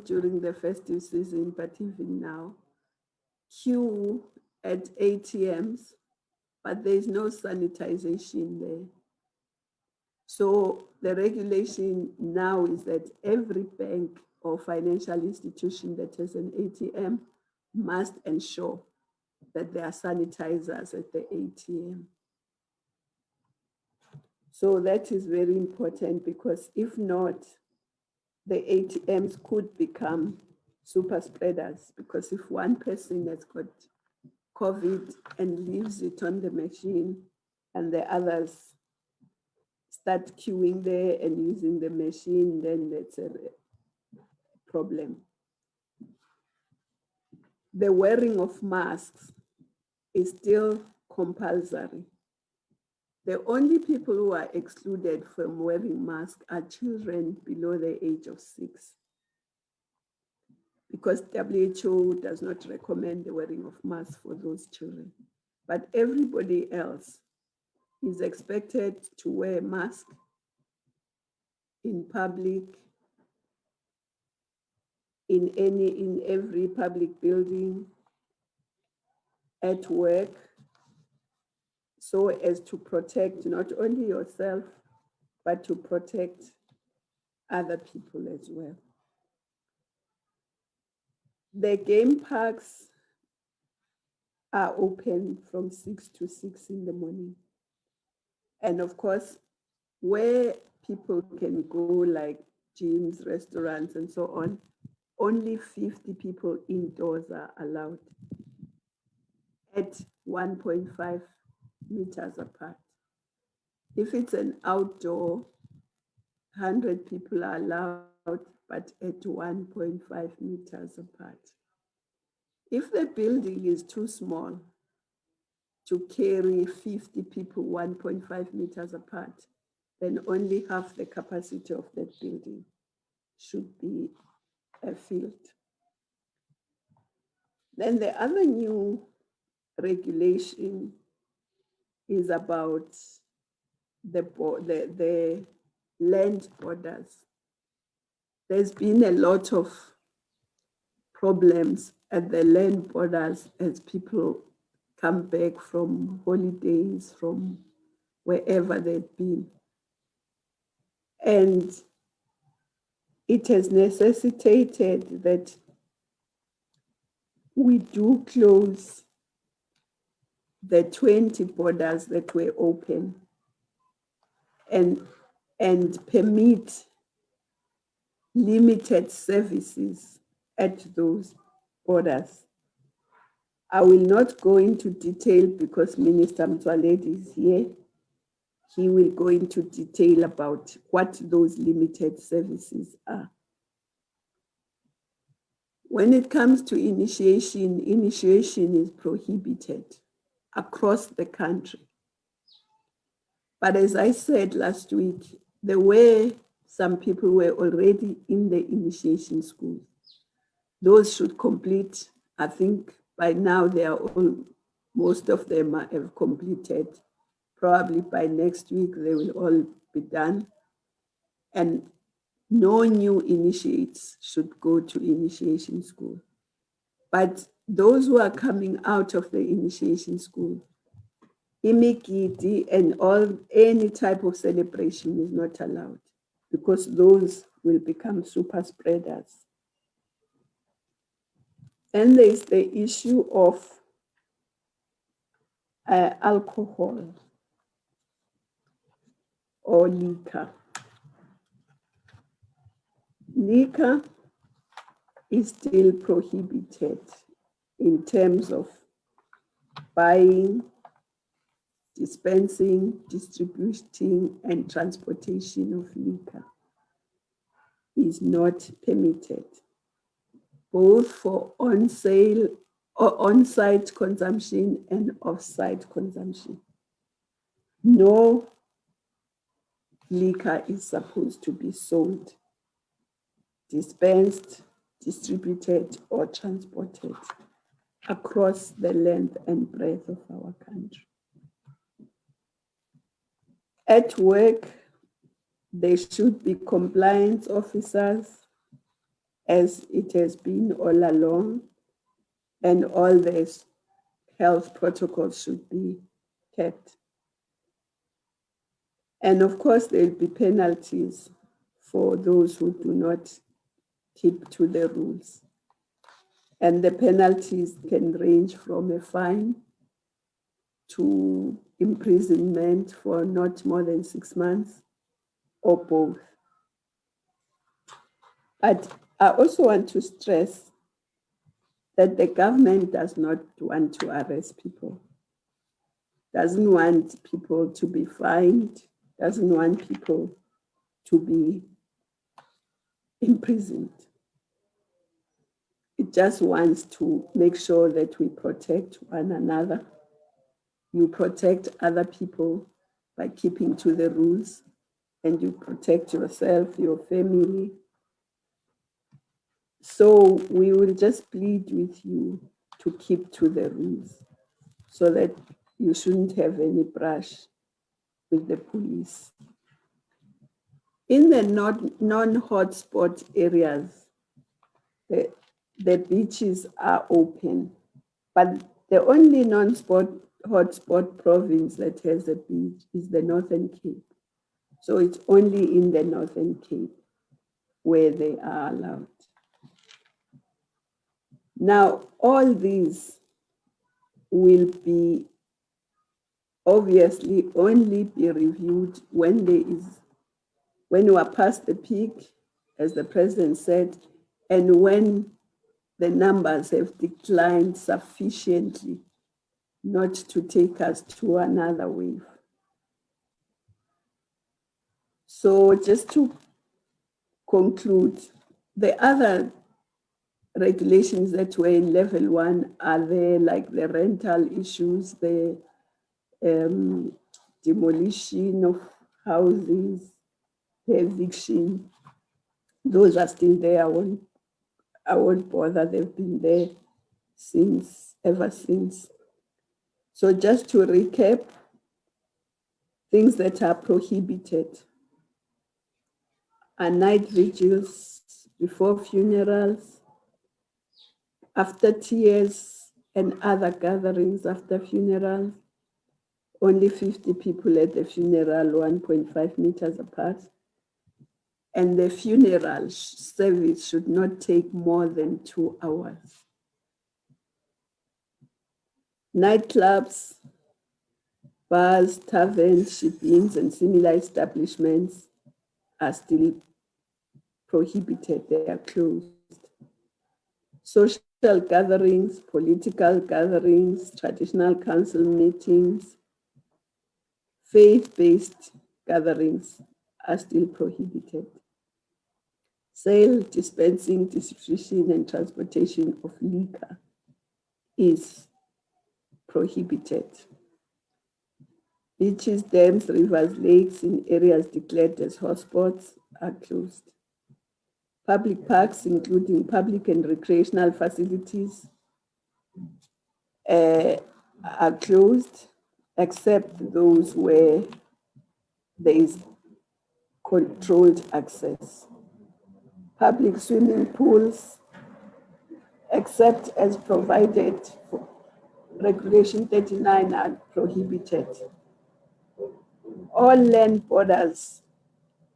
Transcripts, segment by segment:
during the festive season, but even now, queue at ATMs, but there's no sanitization there. So the regulation now is that every bank or financial institution that has an ATM must ensure that there are sanitizers at the ATM. So that is very important, because if not, the ATMs could become super spreaders, because if one person has got COVID and leaves it on the machine and the others start queuing there and using the machine, then that's a problem. The wearing of masks is still compulsory. The only people who are excluded from wearing masks are children below the age of 6, because WHO does not recommend the wearing of masks for those children. But everybody else is expected to wear a mask in public, in every public building, at work, so as to protect not only yourself, but to protect other people as well. The game parks are open from 6 to 6 in the morning. And of course, where people can go, like gyms, restaurants, and so on, only 50 people indoors are allowed at 1.5 meters apart. If it's an outdoor, 100 people are allowed, but at 1.5 meters apart. If the building is too small to carry 50 people 1.5 meters apart, then only half the capacity of that building should be filled. Then the other new regulation is about the land borders. There's been a lot of problems at the land borders as people come back from holidays, from wherever they've been. And it has necessitated that we do close the 20 borders that were open and permit limited services at those borders. I will not go into detail because Minister Motsoaledi is here. He will go into detail about what those limited services are. When it comes to initiation is prohibited across the country. But as I said last week, there were some people who were already in the initiation schools. Those should complete. I think by now they are all, most of them have completed. Probably by next week they will all be done. And no new initiates should go to initiation school. But those who are coming out of the initiation school, imigidi and any type of celebration is not allowed, because those will become super spreaders. And there's the issue of alcohol or liquor. Liquor is still prohibited in terms of buying, dispensing, distributing, and transportation of liquor is not permitted, both for on-sale or on-site consumption and off-site consumption. No liquor is supposed to be sold, dispensed, distributed, or transported across the length and breadth of our country. At work, there should be compliance officers as it has been all along, and all the health protocols should be kept. And of course, there'll be penalties for those who do not keep to the rules. And the penalties can range from a fine to imprisonment for not more than 6 months, or both. But I also want to stress that the government does not want to arrest people, doesn't want people to be fined, doesn't want people to be imprisoned. It just wants to make sure that we protect one another. You protect other people by keeping to the rules, and you protect yourself, your family. So we will just plead with you to keep to the rules so that you shouldn't have any brush with the police. In the non-hotspot areas, the beaches are open, but the only non-hotspot province that has a beach is the Northern Cape. So it's only in the Northern Cape where they are allowed. Now, all these will be obviously only be reviewed when you are past the peak, as the president said, and when the numbers have declined sufficiently not to take us to another wave. So just to conclude, the other regulations that were in level 1 are there, like the rental issues, the demolition of houses, the eviction. Those are still there. I won't bother. They've been there ever since. So just to recap, things that are prohibited are night vigils before funerals, after tears and other gatherings after funerals, only 50 people at the funeral, 1.5 meters apart. And the funeral service should not take more than 2 hours. Nightclubs, bars, taverns, ship-ins, and similar establishments are still prohibited. They are closed. Social gatherings, political gatherings, traditional council meetings, faith-based gatherings are still prohibited. Sale, dispensing, distribution, and transportation of liquor is prohibited. Beaches, dams, rivers, lakes in areas declared as hotspots are closed. Public parks, including public and recreational facilities, are closed, except those where there is controlled access. Public swimming pools, except as provided for Regulation 39, are prohibited. All land borders,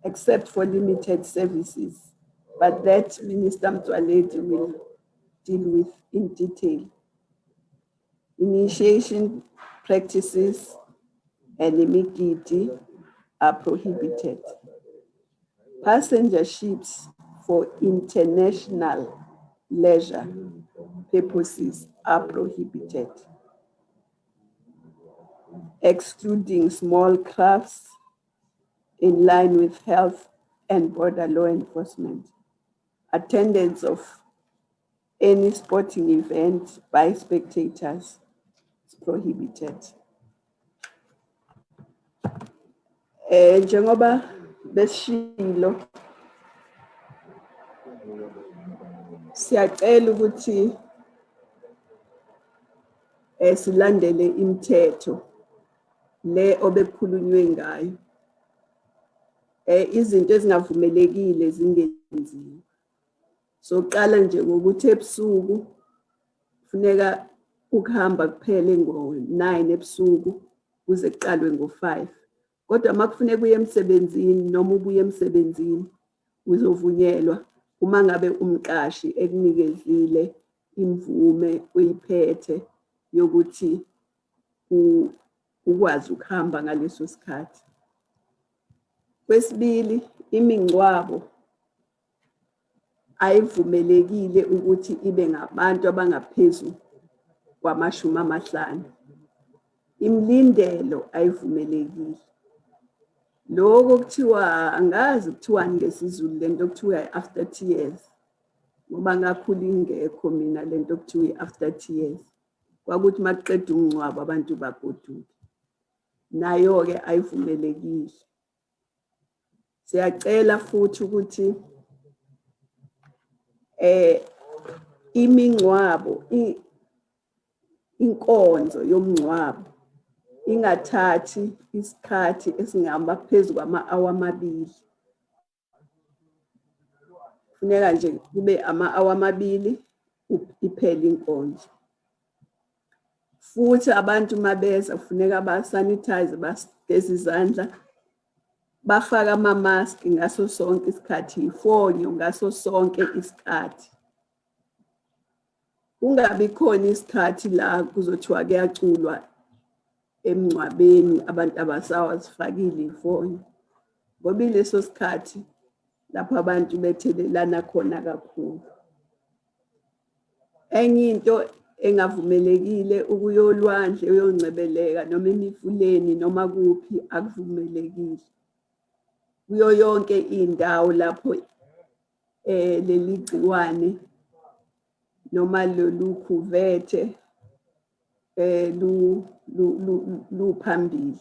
except for limited services, but that Minister Motsoaledi will deal with in detail. Initiation practices and imigidi are prohibited. Passenger ships for international leisure purposes are prohibited, excluding small crafts in line with health and border law enforcement. Attendance of any sporting event by spectators is prohibited. Njengoba besishilo, siyacela ukuthi silandele imithetho le obekukhulunywe ngayo. Izinto ezingavumelekile zingenziwa. soqala nje ngokuthi ebusuku kufuneka ukuhamba kuphele ngo-9 ebusuku kuze kuqalwe ngo-5. Kodwa uma kufuneka uye emsebenzini noma ubuye emsebenzini uzovunyelwa uma ngabe umqashi ekunikezile imvume uyiphethe yokuthi ukwazi ukuhamba ngaleso sikhathi. Kwesibili, imingcwabo ayivumelekile ukuthi ibe ngabantu abangaphezulu kwama-50. Imilindelo ayivumelekile. Lokho kuthiwa angazi kuthiwani ngesiZulu lento kuthiwa after tears. Ngoba ngakhula ingekho mina lento kuthiwa after tears. Kwakuthi makuqeda umngcwabo abantu bagoduke. Nayo-ke ayivumelekile. Siyacela futhi ukuthi imingcwabo inkonzo yomngcwabo ingathathi isikhathi esingaba phezu kwama-hour amabili. Kufuneka nje kube ama-hour amabili iphele inkonzo. Futhi abantu mabeza kufuneka ba-sanitize, bageze izandla, bafake ama-mask ngaso sonke isikhathi, ifonyo ngaso sonke isikhathi. Kungabi khona isikhathi la kuzothiwa kuyaculwa emngcwabeni abantu abasawazifakile ifonyo. Ngoba ileso sikhathi lapho abantu bethelelana khona kakhulu. Enye into engavumelekile ukuyolwandle uyongcebeleka noma emifuleni noma kuphi akuvumelekile. Kuyo yonke indawo lapho leli gciwane noma lolu khuvethe luphambili.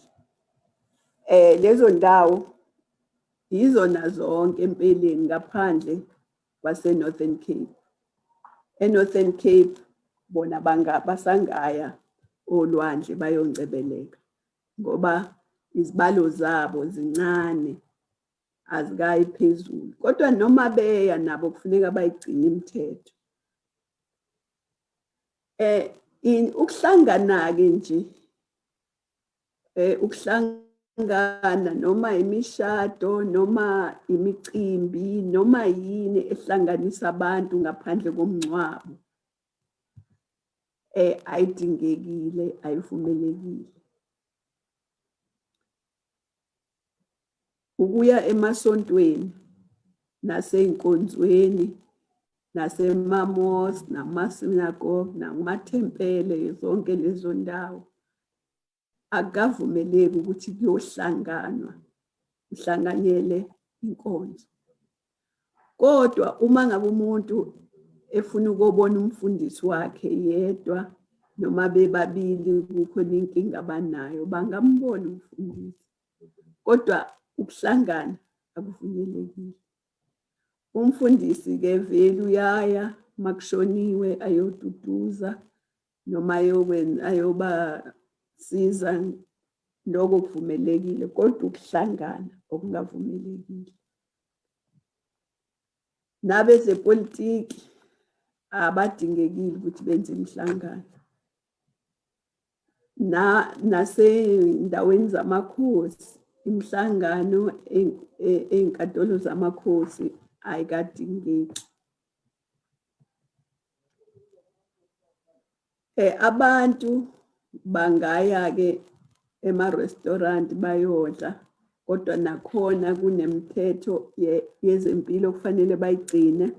Lezo ndawo izona zonke empeleni ngaphandle kwase-Northern Cape. E-Northern Cape bona basangaya olwandle bayongcebeleka ngoba izibalo zabo zincane azikayi phezulu. Kodwa noma beya nabo kufuneka bayigcine imithetho. Ukuhlangana-ke nje, ukuhlangana noma imishado noma imicimbi noma yini ehlanganisa abantu ngaphandle komngcwabo ayidingekile, ayivumelekile. Ukuya emasontweni nasey'nkonzweni nasema-mosque nama-synagogue nakumathempele zonke lezo ndawo akukavumeleki ukuthi kuyohlanganwa kuhlanganyele inkonzo. Kodwa uma ngabe umuntu efuna ukubona umfundisi wakhe yedwa noma bebabili kukhona inkinga abanayo bangambona umfundisi. Kodwa ukuhlangana akuvumelekile. Umfundisi-ke vele uyaya makushoniwe ayoduduza noma ayobasiza, lokho kuvumelekile, kodwa ukuhlangana okungavumelekile. Nabezepolitiki abadingekile ukuthi benze imihlangano. Nasey'ndaweni zamakhosi, imihlangano ey'nkantolo zamakhosi ayikadingeki. Abantu bangaya-ke ema-restaurant bayodla, kodwa nakhona kunemithetho yezempilo kufanele bayigcine.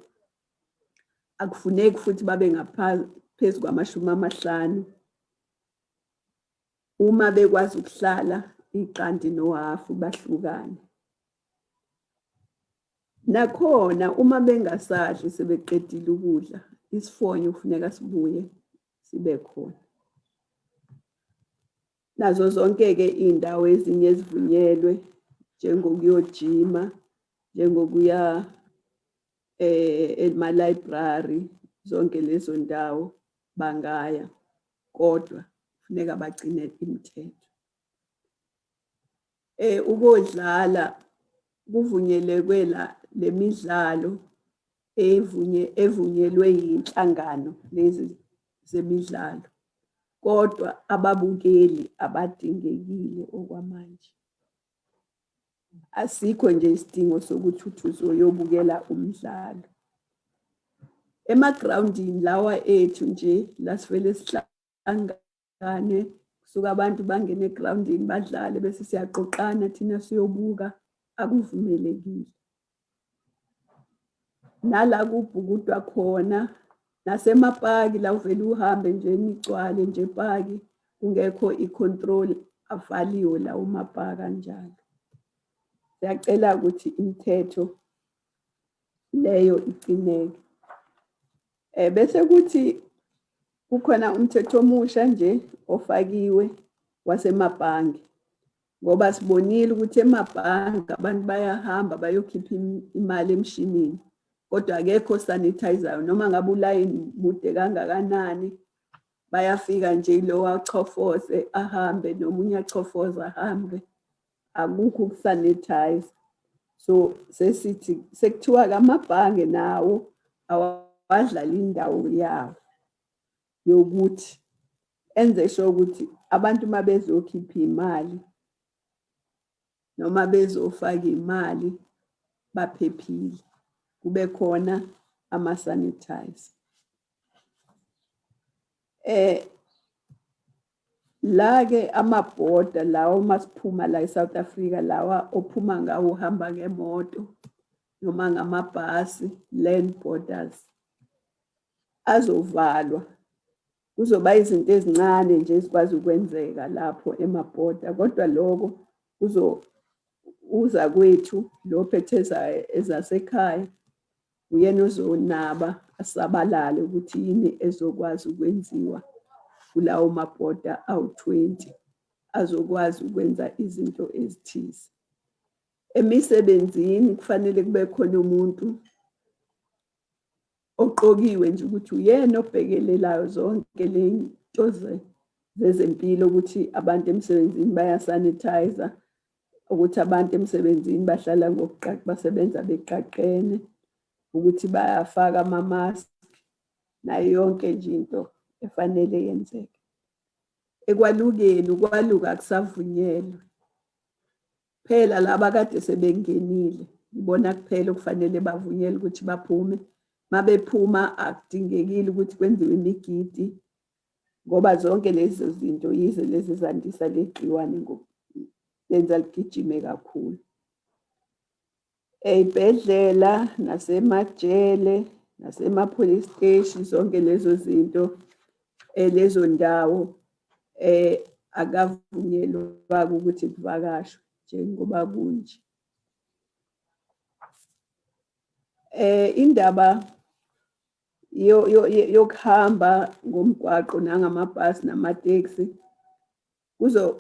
Akufuneki futhi babe ngaphezu kwama-50. Uma bekwazi ukuhlala iqanti nohafu bahlukane. Nakhona uma bengasadli sebeqedile ukudla, isifonyo kufuneka sibuye sibe khona. Nazo zonke-ke iy'ndawo ezinye ezivunyelwe njengokuyojima, njengokuya ema-library, zonke lezo ndawo bangaya, kodwa kufuneka bagcine imithetho. Ukodlala kuvunyelekwe le midlalo evunyelwe yinhlangano lezi zemidlalo. Kodwa ababukeli abadingekile okwamanje. Asikho nje isidingo sokuthi uthi uzoyobukela umdlalo. Emagrawundini lawa ethu nje lasivele sihlangane kusuka abantu bangene egrawundini badlale bese siyaqoqana thina siyobuka, akuvumelekile. Nala kubhukudwa khona nasemapaki la uvele uhambe nje nigcwale nje epaki kungekho i-control, avaliwe lawo mapaka kanjalo. Siyacela ukuthi imithetho leyo iqineke. Bese kuthi kukhona umthetho omusha nje ofakiwe wasemabhange. Ngoba sibonile ukuthi emabhange abantu bayahamba bayokhipha imali emshinini. Kodwa akekho sanitizer noma ngabe ulayini mude kangakanani bayafika nje lo achofose ahambe nomunye achofoza ahambe, akukho ukusanitize. So sesithi sekuthiwa amabhange nawo awadlala indawo yawo yokuthi enze sure ukuthi abantu mabezokhipha imali noma bezofaka imali baphephile, kube khona ama-sanitizer. La-ke amabhoda lawa masiphuma la eSouth Africa lawa ophuma ngawo uhamba ngemoto noma ngamabhasi, land borders, azovalwa. Kuzoba izinto ezincane nje ezikwazi ukwenzeka lapho emabhoda, kodwa lokho uza kwethu lo phethe ezasekhaya uyena ozonaba asabalale ukuthi yini ezokwazi ukwenziwa kulawo mabhoda awu-20 azokwazi ukwenza izinto ezithize. Emisebenzini kufanele kube khona umuntu oqokiwe nje ukuthi uyena obhekelelayo zonke lento zezempilo, ukuthi abantu emsebenzini bayasanitizer, ukuthi abantu emsebenzini bahlala basebenza beqaqene, ukuthi bayafaka ama-mask, nayo yonke nje into efanele yenzeke. Ekwalukeni, ukwaluka akusavunyelwe. Phela laba kade sebengenile, ibona kuphela okufanele bavunyelwe ukuthi baphume. Mabephuma akudingekile ukuthi kwenziwe imigidi, ngoba zonke lezo zinto yize lezi zandisa legciwane lenza ligijime kakhulu. Ey'bhedlela nasemajele nasema-police station, zonke lezo zinto lezo ndawo akavunyelwa ukuthi kuvakashwe njengoba kunje. Indaba yokuhamba ngomgwaqo nangamabhasi namateksi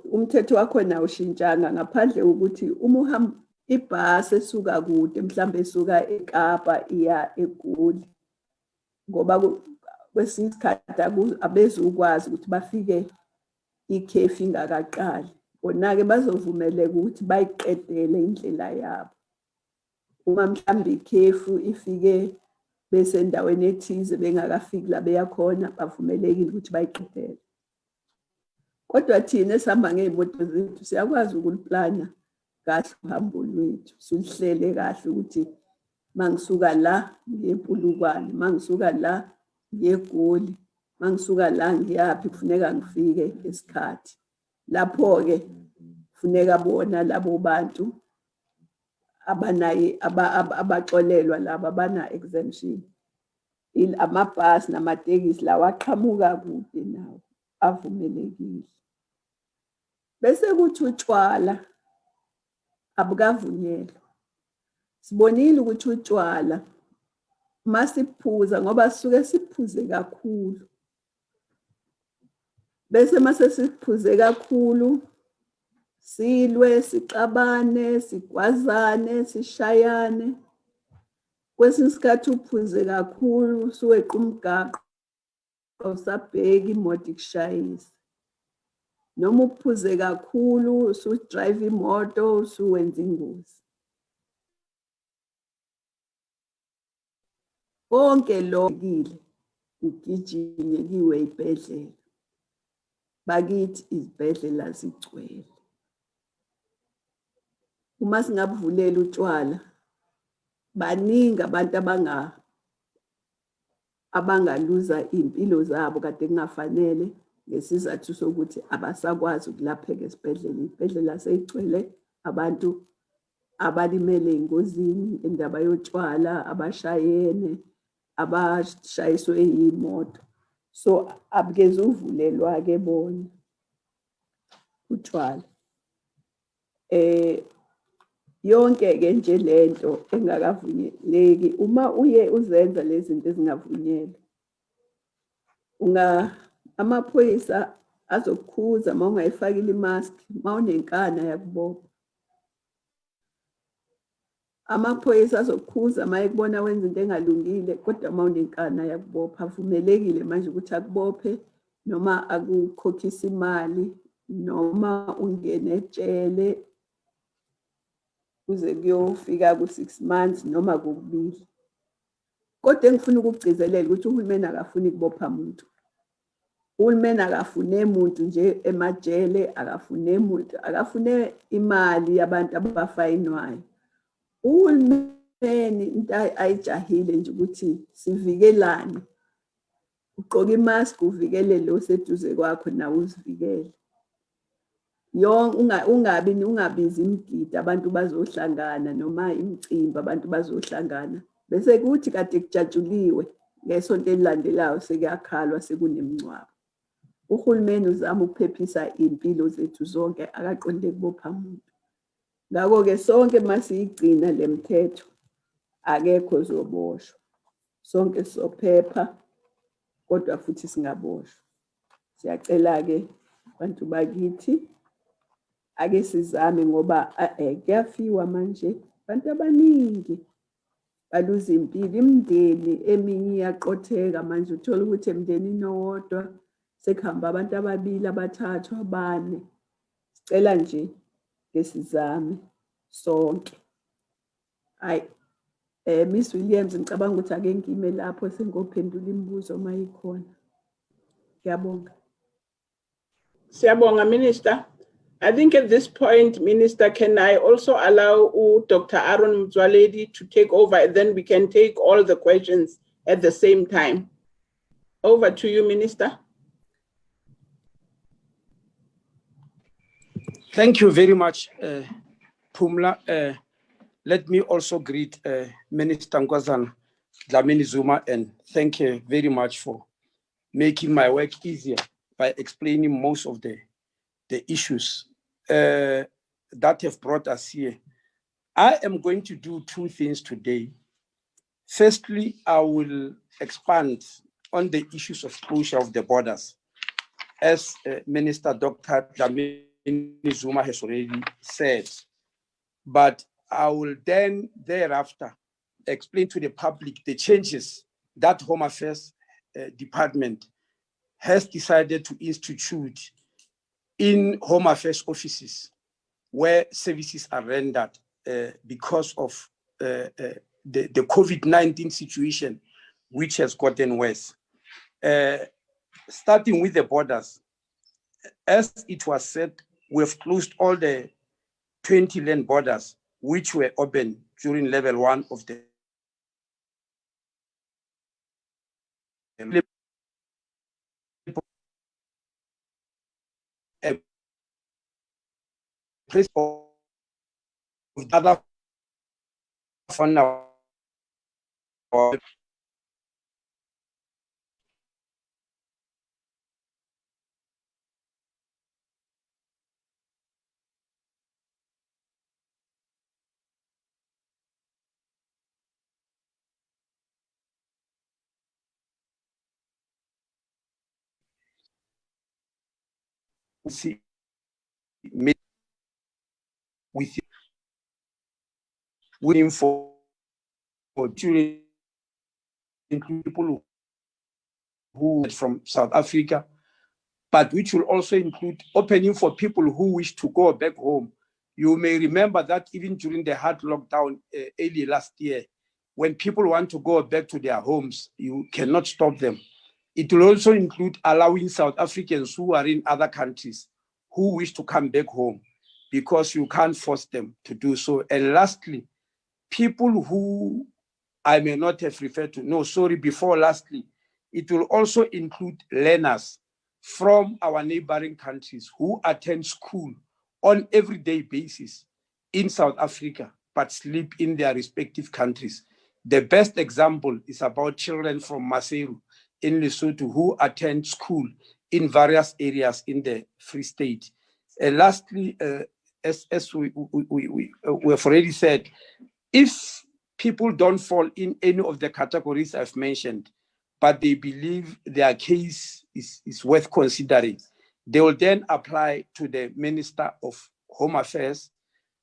umthetho wakhona awushintshanga, ngaphandle kokuthi uma uhamba ibhasi esuka kude, mhlawumbe esuka eKapa iya eGoli, ngoba kwesinye isikhathi abezukwazi ukuthi bafike ikhefu ingakaqali, bona-ke bazovumeleka ukuthi bayiqedele indlela yabo. Uma mhlawumbe ikhefu ifike besendaweni ethize bengakafiki la beya khona, bavumelekile ukuthi bayiqedele. Kodwa thina esihamba ngey'moto zethu siyakwazi ukuliplana kahle uhambo lwethu, siluhlele kahle ukuthi mangisuka la ngiye eMpulukwane, mangisuka la ngiye eGoli, mangisuka la ngiyaphi kufuneka ngifike ngesikhathi. Lapho-ke kufuneka bona labo bantu abaxolelwa laba abana-exemption, amabhasi namatekisi lawa aqhamuka kude nawo avumelekile. Bese kuthi utshwala abukavunyelwa. Sibonile ukuthi utshwala masiphuza, ngoba sisuke siphuze kakhulu, bese mase siphuze kakhulu silwe, sixabane, sigwazane, sishayane. Kwesinye isikhathi uphuze kakhulu usuweqa umgaqo awusabheki imoto ikushayisa, noma uphuze kakhulu usudrayiva imoto usuwenza ingozi. konke lokile ugijime kiwe ibhedlela. Bakithi izibhedlela zigcwele. Uma singabuvulela utshwala, baningi abantu abangaluza iy'mpilo zabo kade kungafanele ngesizathu sokuthi abasakwazi ukulapheka esibhedlela. Iy'bhedlela seyigcwele abantu abalimele engozini indaba yotshwala, abashayene, abashayiswe iy'moto. So abukeze uvulelwa-ke bona utshwala. Yonke-ke nje lento engakavunyeleki, uma uye uzenza lezi zinto ezingavunyelwe, amaphoyisa azokukhuza uma ungayifakile imaski, uma unenkani ayakubopha. Amaphoyisa azokukhuza uma ekubona wenza into engalungile, kodwa uma unenkani ayakubopha. Avumelekile manje ukuthi akubophe noma akukhokhise imali noma ungene etshele kuze kuyofika ku-6 months noma kokubili. Kodwa engifuna ukukugcizelela ukuthi uhulumeni akafuni ukubopha muntu. Uhulumeni akafune muntu nje emajele, akafune muntu, akafune imali yabantu abafayinwayo. Uhulumeni into ayijahile nje ukuthi sivikelane. Ugqoke imask uvikele lo seduze kwakho nawe uzivikele. Ungabizi imigidi abantu bazohlangana noma imicimbi abantu bazohlangana. Bese kuthi kade kujatshuliwe ngesonto elilandelayo sekuyakhalwa sekunemingcwabo. Uhulumeni uzama ukuphephisa iy'mpilo zethu zonke, akaqonde kubopha muntu. Ngakho-ke sonke masiyigcina le mithetho akekho ozoboshwa. Sonke sizophepha kodwa futhi singaboshwa. Siyacela-ke abantu bakithi ake sizame ngoba kuyafiwa manje abantu abaningi baluza impilo. Imindeni eminye iyaqotheka manje, uthola ukuthi emndenini owodwa sekuhamba abantu ababili, abathathu, abane. Sicela nje ke sizame sonke. Miss Williams, ngicabanga ukuthi ake ngime lapho sengophendula imibuzo uma ikhona. Ngiyabonga. Siyabonga, Minister. I think at this point, Minister, can I also allow Dr. Aaron Motsoaledi to take over, and then we can take all the questions at the same time. Over to you, Minister. Thank you very much, Pumla. Let me also greet Minister Nkosazana, Dlamini-Zuma, and thank you very much for making my work easier by explaining most of the issues that have brought us here. I am going to do two things today. Firstly, I will expand on the issues of closure of the borders, as Minister Dr. Dlamini-Zuma has already said. But I will then thereafter explain to the public the changes that Home Affairs Department has decided to institute in Home Affairs offices where services are rendered because of the COVID-19 situation, which has gotten worse. Starting with the borders, as it was said, we've closed all the 20 land borders which were open during level 1 of the other fund now. See, with waiting for during people who from South Africa, but which will also include opening for people who wish to go back home. You may remember that even during the hard lockdown early last year, when people want to go back to their homes, you cannot stop them. It will also include allowing South Africans who are in other countries who wish to come back home, because you can't force them to do so. And lastly, people who I may not have referred to, no, sorry, before lastly, it will also include learners from our neighboring countries who attend school on everyday basis in South Africa, but sleep in their respective countries. The best example is about children from Maseru in Lesotho who attend school in various areas in the Free State. Lastly, as we have already said, if people don't fall in any of the categories I've mentioned, but they believe their case is worth considering, they will then apply to the Minister of Home Affairs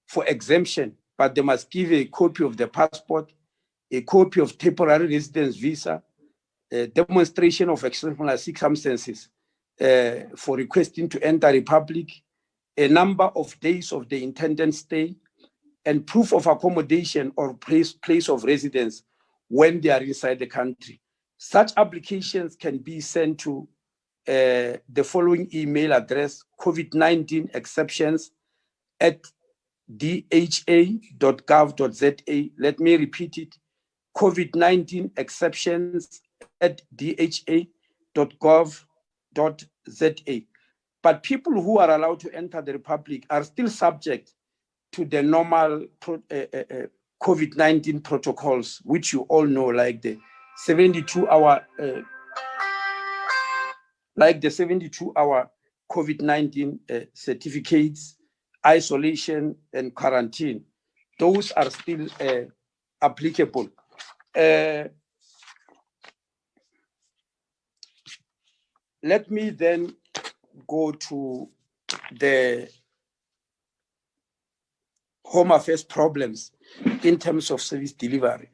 for exemption, but they must give a copy of the passport, a copy of temporary residence visa, a demonstration of exceptional circumstances for requesting to enter Republic, a number of days of the intended stay, and proof of accommodation or place of residence when they are inside the country. Such applications can be sent to the following email address: COVID-19 exceptions at dha.gov.za. Let me repeat it: COVID-19 exceptions at dha.gov.za. But people who are allowed to enter the Republic are still subject to the normal COVID-19 protocols, which you all know, like the 72-hour COVID-19 certificates, isolation and quarantine. Those are still applicable. Let me then go to the Home Affairs problems in terms of service delivery.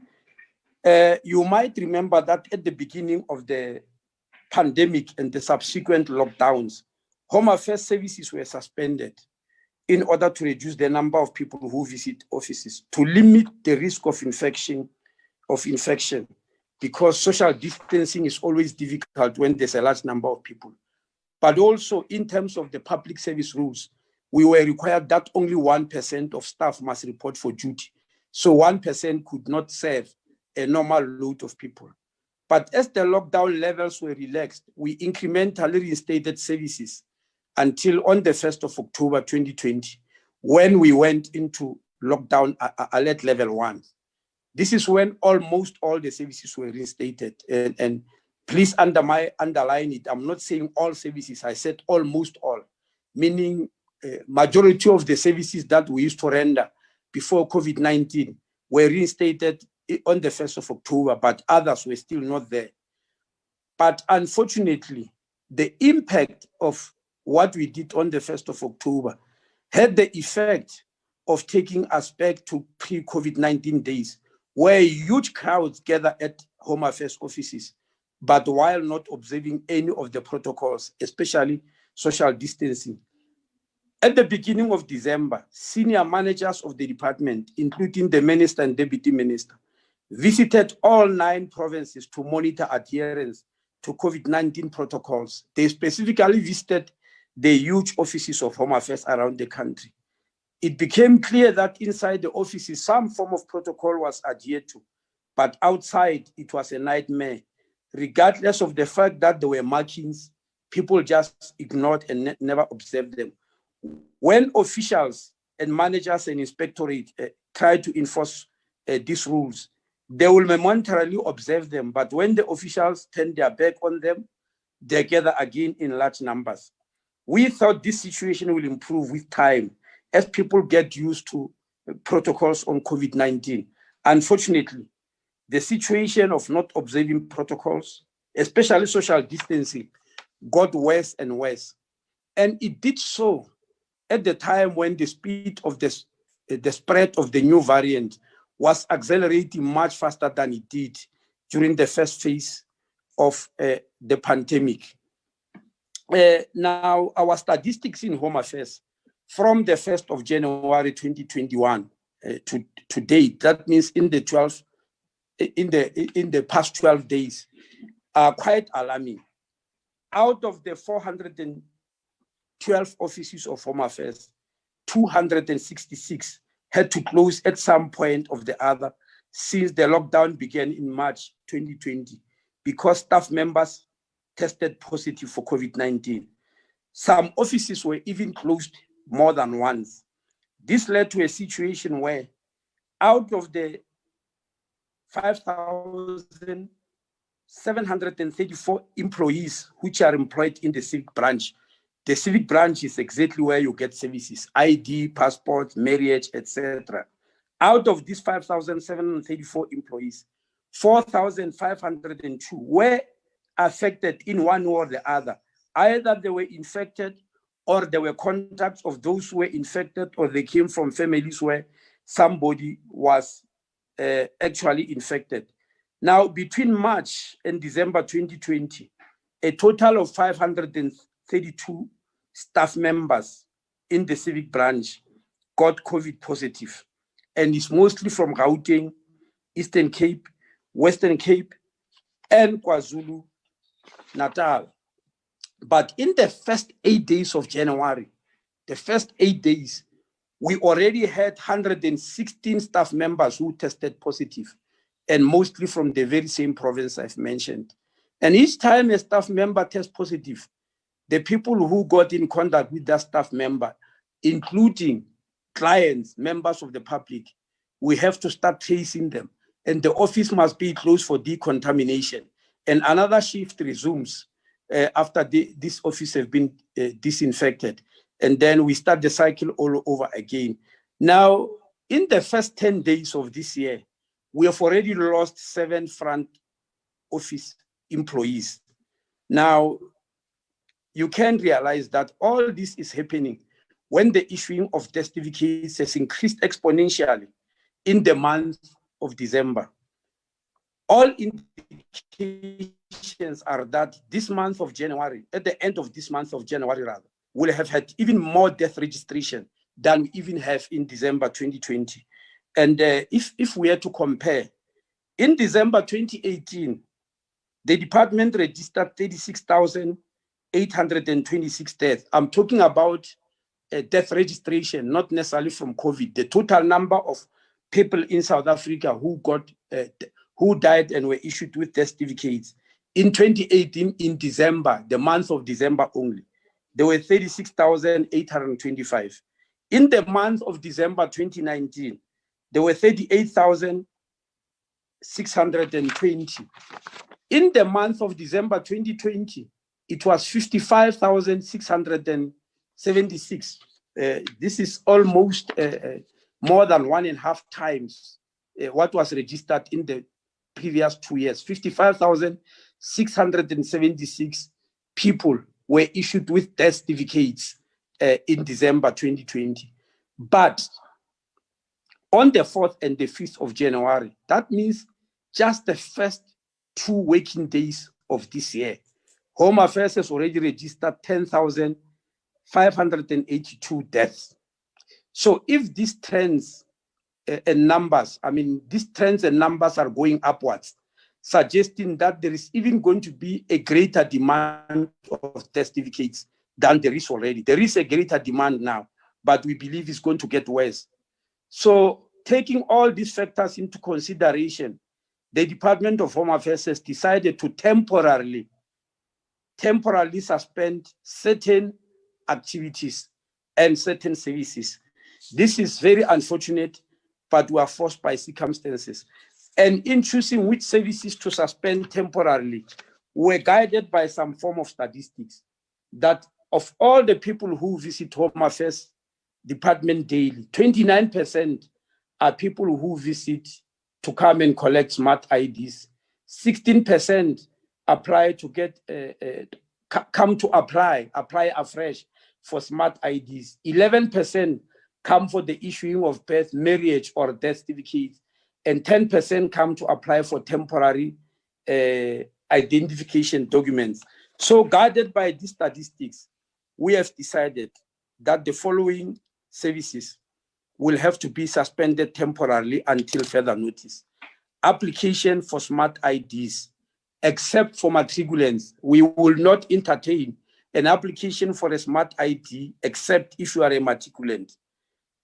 You might remember that at the beginning of the pandemic and the subsequent lockdowns, Home Affairs services were suspended in order to reduce the number of people who visit offices, to limit the risk of infection, because social distancing is always difficult when there's a large number of people. But also in terms of the public service rules, we were required that only 1% of staff must report for duty. So 1% could not serve a normal load of people. But as the lockdown levels were relaxed, we incrementally reinstated services until on the 1st of October 2020, when we went into lockdown alert level 1. This is when almost all the services were reinstated. And please underline it. I'm not saying all services, I said almost all, meaning majority of the services that we used to render before COVID-19 were reinstated on the 1st of October, but others were still not there. But unfortunately, the impact of what we did on the 1st of October had the effect of taking us back to pre-COVID-19 days, where huge crowds gather at Home Affairs offices, but while not observing any of the protocols, especially social distancing. At the beginning of December, senior managers of the department, including the minister and deputy minister, visited all 9 provinces to monitor adherence to COVID-19 protocols. They specifically visited the huge offices of Home Affairs around the country. It became clear that inside the offices, some form of protocol was adhered to, but outside it was a nightmare. Regardless of the fact that there were markings, people just ignored and never observed them. When officials and managers and inspectorate try to enforce these rules, they will momentarily observe them, but when the officials turn their back on them, they gather again in large numbers. We thought this situation will improve with time as people get used to protocols on COVID-19. Unfortunately, the situation of not observing protocols, especially social distancing, got worse and worse. And it did so at the time when the speed of the spread of the new variant was accelerating much faster than it did during the first phase of the pandemic. Now, our statistics in Home Affairs from the 1st of January 2021 to date, that means in the 12 in the past 12 days are quite alarming. Out of the 412 offices of Home Affairs, 266 had to close at some point of the other since the lockdown began in March 2020 because staff members tested positive for COVID-19. Some offices were even closed more than once. This led to a situation where out of the 5,734 employees which are employed in the civic branch, the civic branch is exactly where you get services, ID, passport, marriage, etc. Out of these 5,734 employees, 4,502 were affected in one way or the other. Either they were infected or they were contacts of those who were infected, or they came from families where somebody was actually infected. Now, between March and December 2020, a total of 532 staff members in the civic branch got COVID positive, and it's mostly from Gauteng, Eastern Cape, Western Cape, and KwaZulu-Natal. But in the first 8 days of January, we already had 116 staff members who tested positive, and mostly from the very same province I've mentioned. And each time a staff member tests positive, the people who got in contact with that staff member, including clients, members of the public, we have to start tracing them. And the office must be closed for decontamination. And another shift resumes after this office has been disinfected. And then we start the cycle all over again. Now, in the first 10 days of this year, we have already lost 7 front office employees. Now, you can realize that all this is happening when the issuing of death certificates has increased exponentially in the month of December. All indications are that this month of January, at the end of this month of January rather, will have had even more death registration than we even have in December 2020. And if we are to compare, in December 2018, the department registered 36,826 deaths. I'm talking about death registration, not necessarily from COVID. The total number of people in South Africa who died and were issued with death certificates in 2018, in December, the month of December only, there were 36,825. In the month of December 2019, there were 38,620. In the month of December 2020, it was 55,676. This is almost more than 1.5 times what was registered in the previous 2 years. 55,676 people were issued with death certificates in December 2020. But on the 4th and the 5th of January, that means just the first 2 working days of this year, Home Affairs has already registered 10,582 deaths. So if these trends and numbers, these trends and numbers are going upwards, suggesting that there is even going to be a greater demand of death certificates than there is already. There is a greater demand now, but we believe it's going to get worse. So taking all these factors into consideration, the Department of Home Affairs has decided to temporarily suspend certain activities and certain services. This is very unfortunate, but we are forced by circumstances. And in choosing which services to suspend temporarily, we're guided by some form of statistics that of all the people who visit Home Affairs Department daily, 29% are people who visit to come and collect smart IDs. 16% apply to get, come to apply afresh for smart IDs. 11% come for the issuing of birth, marriage, or death certificates, and 10% come to apply for temporary identification documents. So guided by these statistics, we have decided that the following services will have to be suspended temporarily until further notice. application for smart IDs, except for matriculants. We will not entertain an application for a smart ID except if you are a matriculant.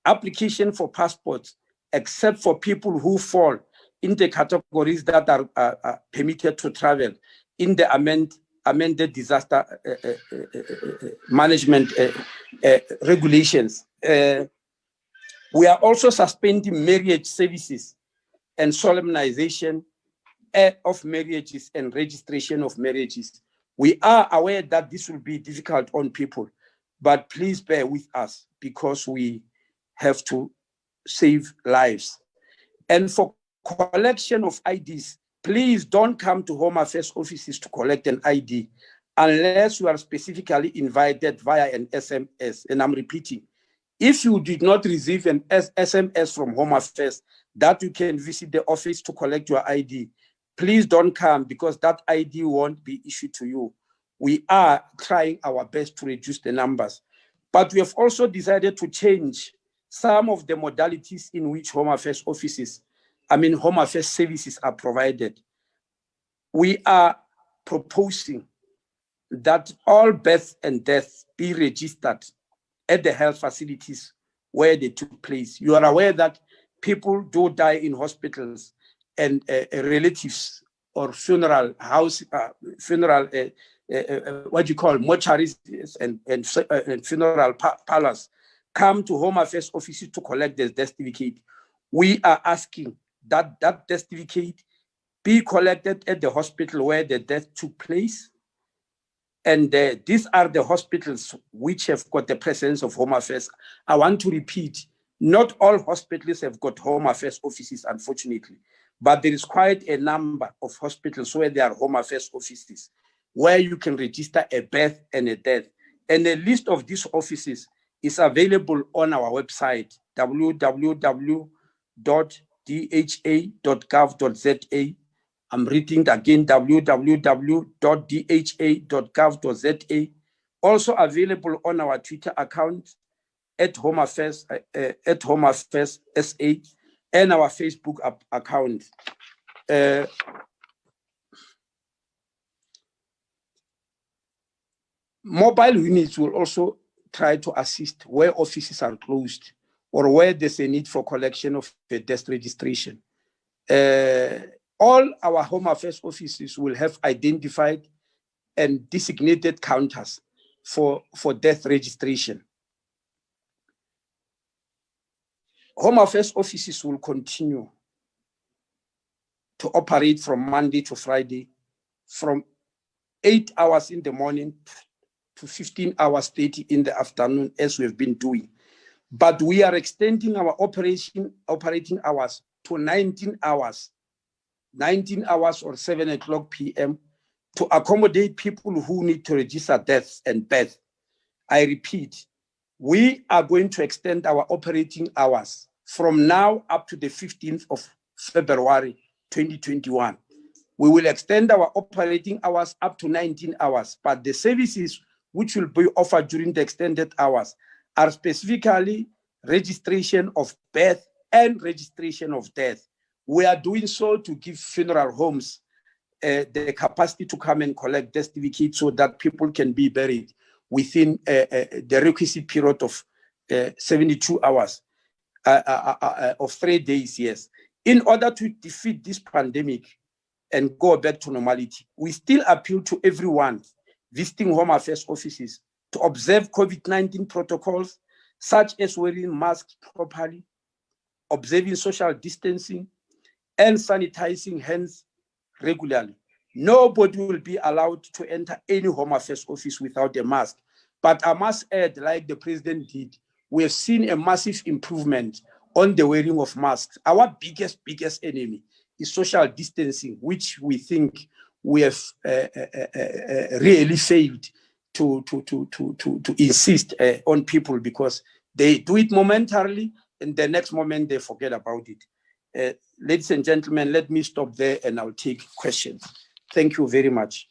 Application for passports, except for people who fall in the categories that are permitted to travel in the amended disaster management regulations. We are also suspending marriage services and solemnization of marriages and registration of marriages. We are aware that this will be difficult on people, but please bear with us because we have to save lives. And for collection of IDs, please don't come to Home Affairs offices to collect an ID unless you are specifically invited via an SMS. And I'm repeating, if you did not receive an SMS from Home Affairs that you can visit the office to collect your ID, please don't come because that ID won't be issued to you. We are trying our best to reduce the numbers, but we have also decided to change some of the modalities in which Home Affairs offices, Home Affairs services are provided. We are proposing that all births and deaths be registered at the health facilities where they took place. You are aware that people do die in hospitals and relatives or funeral house, what you call mortuaries and funeral parlors come to Home Affairs offices to collect their death certificate. We are asking that that death certificate be collected at the hospital where the death took place. And these are the hospitals which have got the presence of Home Affairs. I want to repeat, not all hospitals have got Home Affairs offices, unfortunately, but there is quite a number of hospitals where there are Home Affairs offices where you can register a birth and a death. And a list of these offices is available on our website, www.dha.gov.za. I'm reading it again, www.dha.gov.za. Also available on our Twitter account at Home Affairs SA, and our Facebook account. Mobile units will also try to assist where offices are closed or where there's a need for collection of a death registration. All our Home Affairs offices will have identified and designated counters for death registration. Home Affairs offices will continue to operate from Monday to Friday from 8 hours in the morning to 15 hours 30 in the afternoon, as we've been doing. But we are extending our operating hours to 19 hours or 7 o'clock p.m. to accommodate people who need to register deaths and birth. I repeat, we are going to extend our operating hours from now up to the 15th of February 2021. We will extend our operating hours up to 19 hours, but the services which will be offered during the extended hours are specifically registration of birth and registration of death. We are doing so to give funeral homes the capacity to come and collect death certificates so that people can be buried within the requisite period of 72 hours of 3 days, yes. In order to defeat this pandemic and go back to normality, we still appeal to everyone visiting Home Affairs offices to observe COVID-19 protocols, such as wearing masks properly, observing social distancing, and sanitizing hands regularly. Nobody will be allowed to enter any Home Affairs office without a mask. But I must add, like the president did, we have seen a massive improvement on the wearing of masks. Our biggest enemy is social distancing, which we think we have really failed to insist on people, because they do it momentarily and the next moment they forget about it. Ladies and gentlemen, let me stop there and I'll take questions. Thank you very much.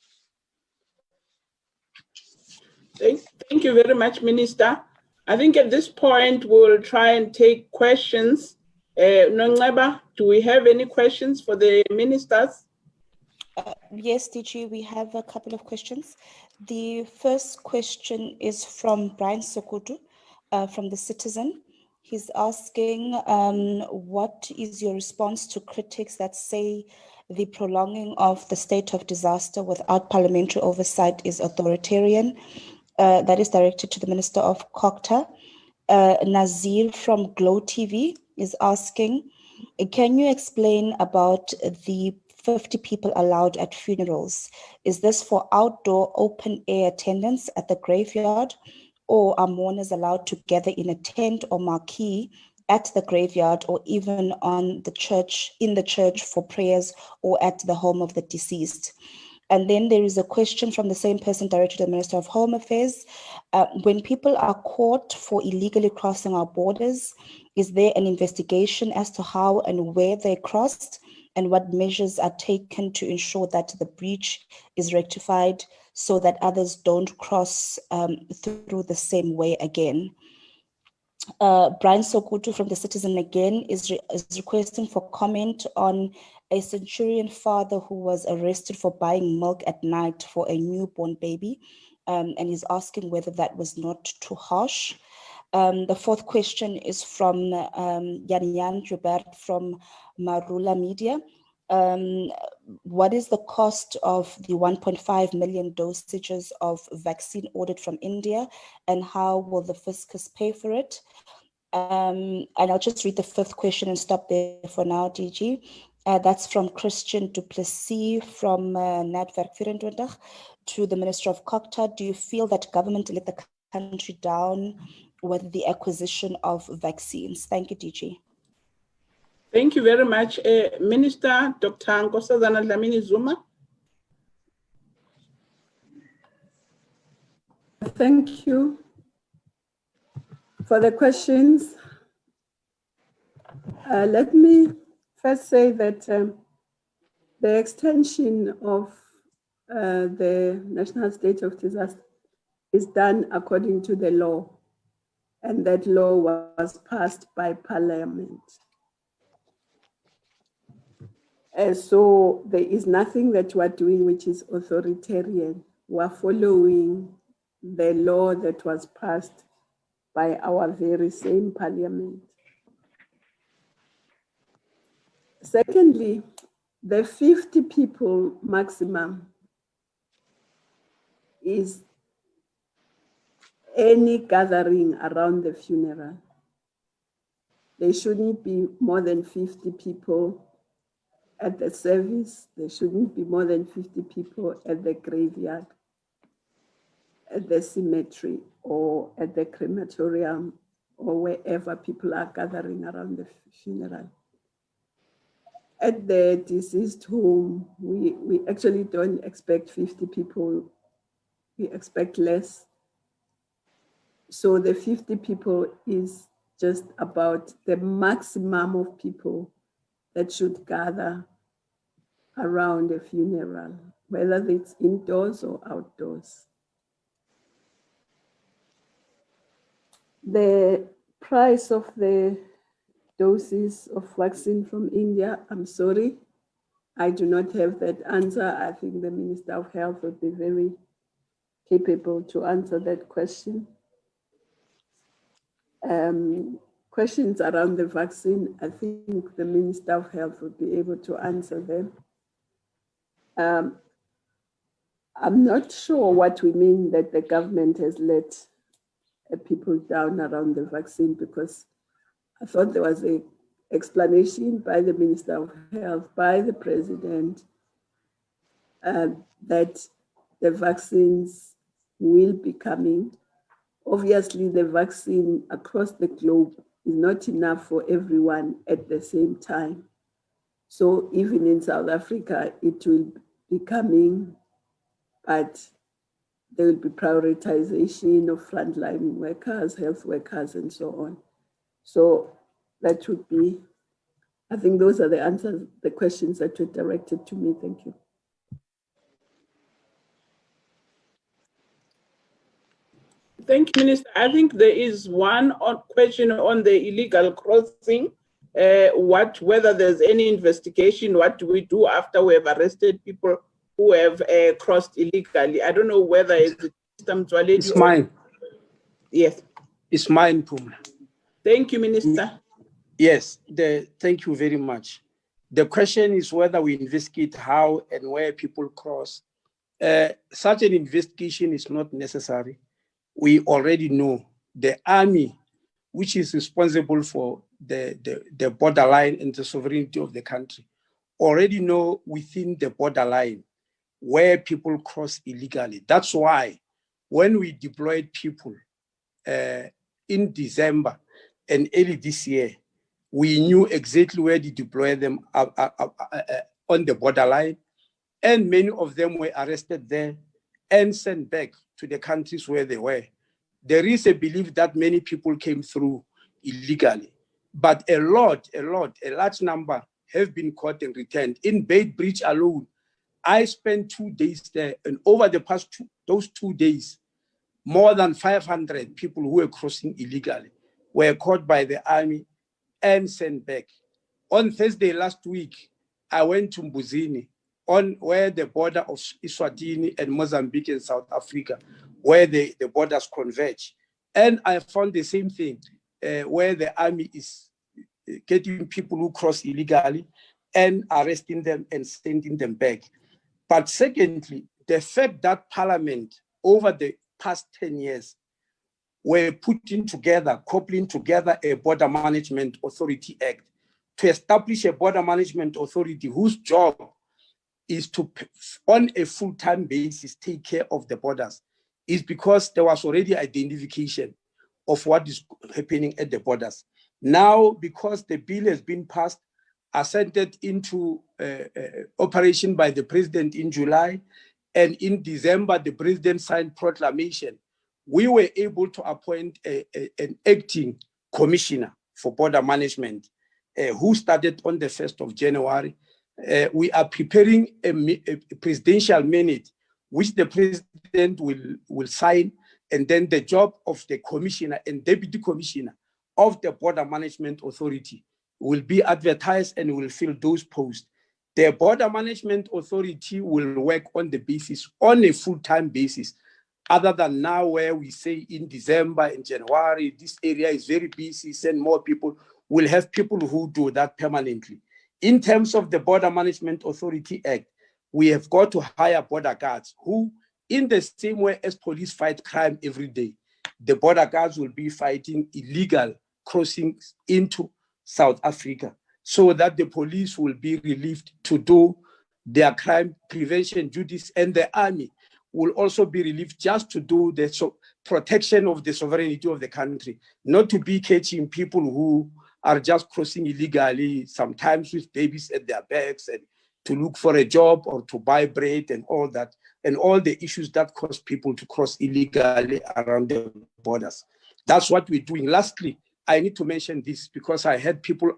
Thank you very much, Minister. I think at this point, we'll try and take questions Nongceba, do we have any questions for the ministers? Yes, DG, we have a couple of questions. The first question is from Brian Sokoto from The Citizen. He's asking, what is your response to critics that say the prolonging of the state of disaster without parliamentary oversight is authoritarian? That is directed to the Minister of Cogta. Nazir from Glow TV is asking, can you explain about the 50 people allowed at funerals? Is this for outdoor open air attendance at the graveyard, or are mourners allowed to gather in a tent or marquee at the graveyard, or even in the church for prayers, or at the home of the deceased? And then there is a question from the same person directed to the Minister of Home Affairs. When people are caught for illegally crossing our borders, is there an investigation as to how and where they crossed, and what measures are taken to ensure that the breach is rectified so that others don't cross through the same way again? Brian Sokoto from The Citizen again is requesting for comment on a Centurion father who was arrested for buying milk at night for a newborn baby, and he's asking whether that was not too harsh. The fourth question is from Jan Joubert from Marula Media. What is the cost of the 1.5 million dosages of vaccine ordered from India, and how will the fiscus pay for it? And I'll just read the fifth question and stop there for now, DG. That's from Christian Duplessis from Netwerk 24 to the Minister of Cogta. Do you feel that government let the country down with the acquisition of vaccines? Thank you, DG. Thank you very much. Minister Dr. Nkosazana Dlamini-Zuma. Thank you for the questions. Let me first say that the extension of the national state of disaster is done according to the law, and that law was passed by Parliament. So there is nothing that we're doing which is authoritarian. We're following the law that was passed by our very same Parliament. Secondly, the 50 people maximum is any gathering around the funeral. There shouldn't be more than 50 people at the service. There shouldn't be more than 50 people at the graveyard, at the cemetery, or at the crematorium, or wherever people are gathering around the funeral. At the deceased home, we actually don't expect 50 people. We expect less. So the 50 people is just about the maximum of people that should gather around a funeral, whether it's indoors or outdoors. The price of the doses of vaccine from India, I'm sorry, I do not have that answer. I think the Minister of Health would be very capable to answer that question. Questions around the vaccine, I think the Minister of Health would be able to answer them. I'm not sure what we mean that the government has let people down around the vaccine, because I thought there was an explanation by the Minister of Health, by the President, that the vaccines will be coming. Obviously, the vaccine across the globe is not enough for everyone at the same time. So even in South Africa, it will be coming, but there will be prioritization of frontline workers, health workers, and so on. So that would be, I think those are the answers, the questions that were directed to me. Thank you. Thank you, Minister. I think there is one question on the illegal crossing whether there's any investigation, what do we do after we have arrested people who have crossed illegally? I don't know whether it's Mr. Motsoaledi. It's mine. Yes. It's mine, Pumla. Thank you, Minister. Yes, thank you very much. The question is whether we investigate how and where people cross. Such an investigation is not necessary. We already know the army, which is responsible for the borderline and the sovereignty of the country, already know within the borderline where people cross illegally. That's why when we deployed people in December and early this year, we knew exactly where to deploy them on the borderline, and many of them were arrested there and sent back to the countries where they were. There is a belief that many people came through illegally, but a large number have been caught and returned. In Beit Bridge alone, I spent 2 days there, and over the past those 2 days, more than 500 people who were crossing illegally were caught by the army and sent back. On Thursday last week, I went to Mbuzini, on where the border of Eswatini and Mozambique and South Africa, where the borders converge. And I found the same thing, where the army is getting people who cross illegally and arresting them and sending them back. But secondly, the fact that Parliament over the past 10 years were coupling together a Border Management Authority Act to establish a Border Management Authority whose job is to, on a full-time basis, take care of the borders, is because there was already identification of what is happening at the borders. Now, because the bill has been passed, assented into operation by the president in July, and in December, the president signed proclamation, we were able to appoint an acting commissioner for border management who started on the 1st of January. We are preparing a presidential mandate, which the president will sign, and then the job of the commissioner and deputy commissioner of the Border Management Authority will be advertised and will fill those posts. The Border Management Authority will work on the basis, on a full-time basis, other than now where we say in December and January, this area is very busy, send more people. We'll have people who do that permanently. In terms of the Border Management Authority Act, we have got to hire border guards who, in the same way as police fight crime every day, the border guards will be fighting illegal crossings into South Africa, so that the police will be relieved to do their crime prevention duties, and the army will also be relieved just to do the protection of the sovereignty of the country, not to be catching people who are just crossing illegally, sometimes with babies at their backs, and to look for a job or to buy bread and all that, and all the issues that cause people to cross illegally around the borders. That's what we're doing. Lastly, I need to mention this because I had people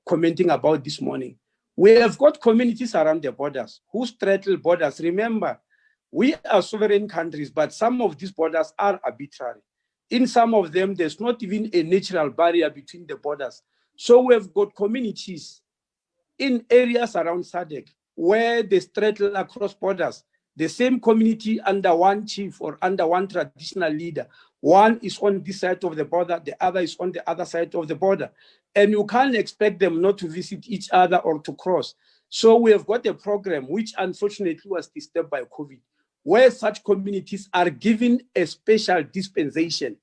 commenting about this morning. We have got communities around the borders who straddle borders. Remember, we are sovereign countries, but some of these borders are arbitrary. In some of them, there's not even a natural barrier between the borders. So we've got communities in areas around SADC where they straddle across borders. The same community under one chief or under one traditional leader. One is on this side of the border, the other is on the other side of the border. And you can't expect them not to visit each other or to cross. So we have got a program which unfortunately was disturbed by COVID, where such communities are given a special dispensation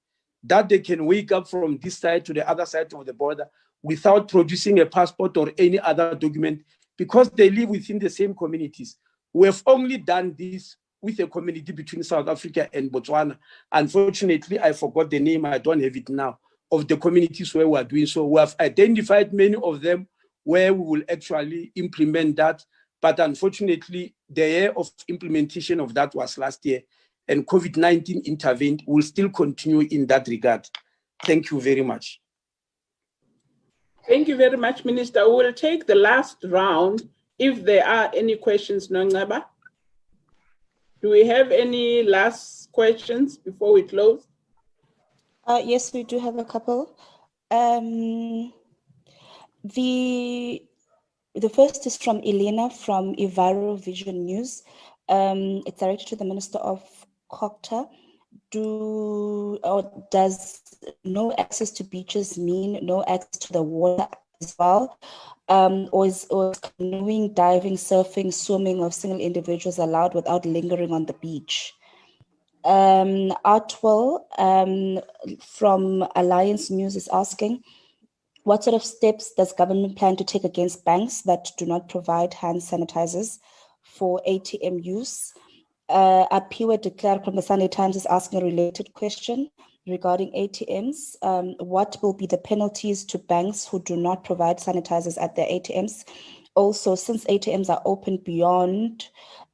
that they can wake up from this side to the other side of the border without producing a passport or any other document, because they live within the same communities. We have only done this with a community between South Africa and Botswana. Unfortunately, I forgot the name, I don't have it now, of the communities where we are doing so. We have identified many of them where we will actually implement that. But unfortunately, the year of implementation of that was last year, and COVID-19 intervened. We'll still continue in that regard. Thank you very much. Thank you very much, Minister. We will take the last round if there are any questions, Nongaba. Do we have any last questions before we close? Yes, we do have a couple. The first is from Elena from Ivaro Vision News. It's directed to the Minister of Cogta. Does no access to beaches mean no access to the water as well? Or is canoeing, diving, surfing, swimming of single individuals allowed without lingering on the beach? Artwell from Alliance News is asking, what sort of steps does government plan to take against banks that do not provide hand sanitizers for ATM use? Apiwa de Klerk from the Sunday Times is asking a related question regarding ATMs. What will be the penalties to banks who do not provide sanitizers at their ATMs? Also, since ATMs are open beyond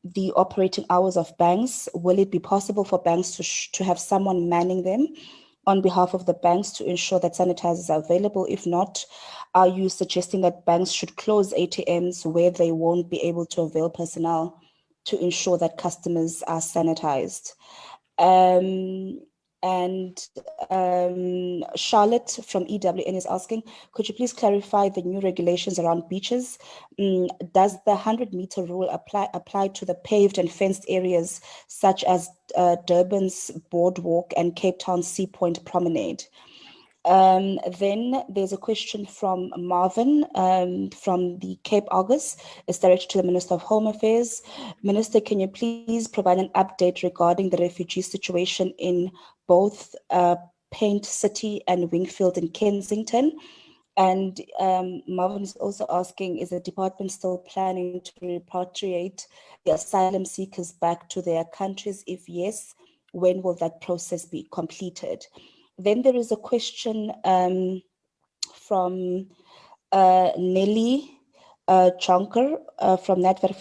the operating hours of banks, will it be possible for banks to have someone manning them on behalf of the banks to ensure that sanitizers are available? If not, are you suggesting that banks should close ATMs where they won't be able to avail personnel to ensure that customers are sanitized? Charlotte from EWN is asking, could you please clarify the new regulations around beaches? Does the 100-meter rule apply to the paved and fenced areas such as Durban's Boardwalk and Cape Town's Sea Point Promenade? Then there's a question from Marvin from the Cape Argus. It's directed to the Minister of Home Affairs. Minister, can you please provide an update regarding the refugee situation in both Paint City and Wingfield in Kensington? And Marvin is also asking, is the department still planning to repatriate the asylum seekers back to their countries? If yes, when will that process be completed? Then there is a question from Nelly Chonker from Netwerk.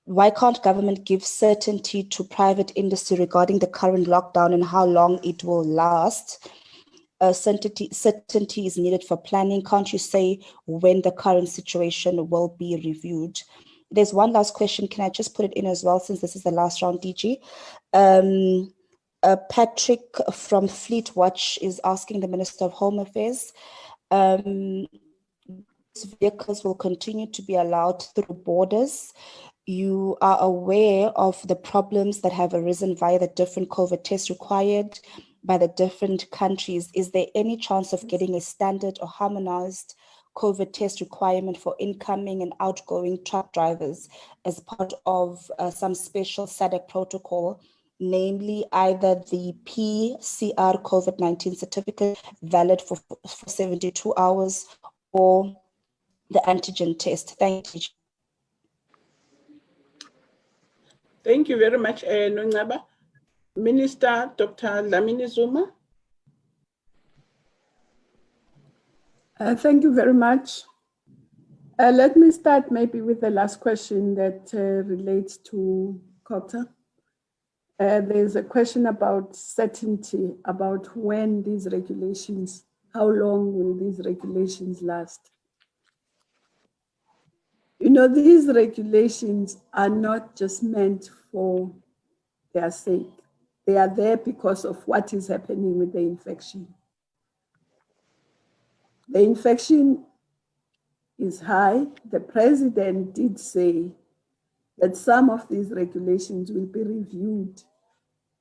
Why can't government give certainty to private industry regarding the current lockdown and how long it will last? Certainty is needed for planning. Can't you say when the current situation will be reviewed? There's one last question. Can I just put it in as well, since this is the last round, DG? Patrick from Fleet Watch is asking the Minister of Home Affairs, vehicles will continue to be allowed through borders. You are aware of the problems that have arisen via the different COVID tests required by the different countries. Is there any chance of getting a standard or harmonized COVID test requirement for incoming and outgoing truck drivers as part of some special SADC protocol, namely either the PCR COVID-19 certificate valid for 72 hours or the antigen test? Thank you. Thank you very much, Nongaba. Minister Dr. Dlamini-Zuma. Thank you very much. Let me start maybe with the last question that relates to Cogta. There's a question about certainty, about when these regulations, how long will these regulations last? You know, these regulations are not just meant for their sake. They are there because of what is happening with the infection. The infection is high. The president did say that some of these regulations will be reviewed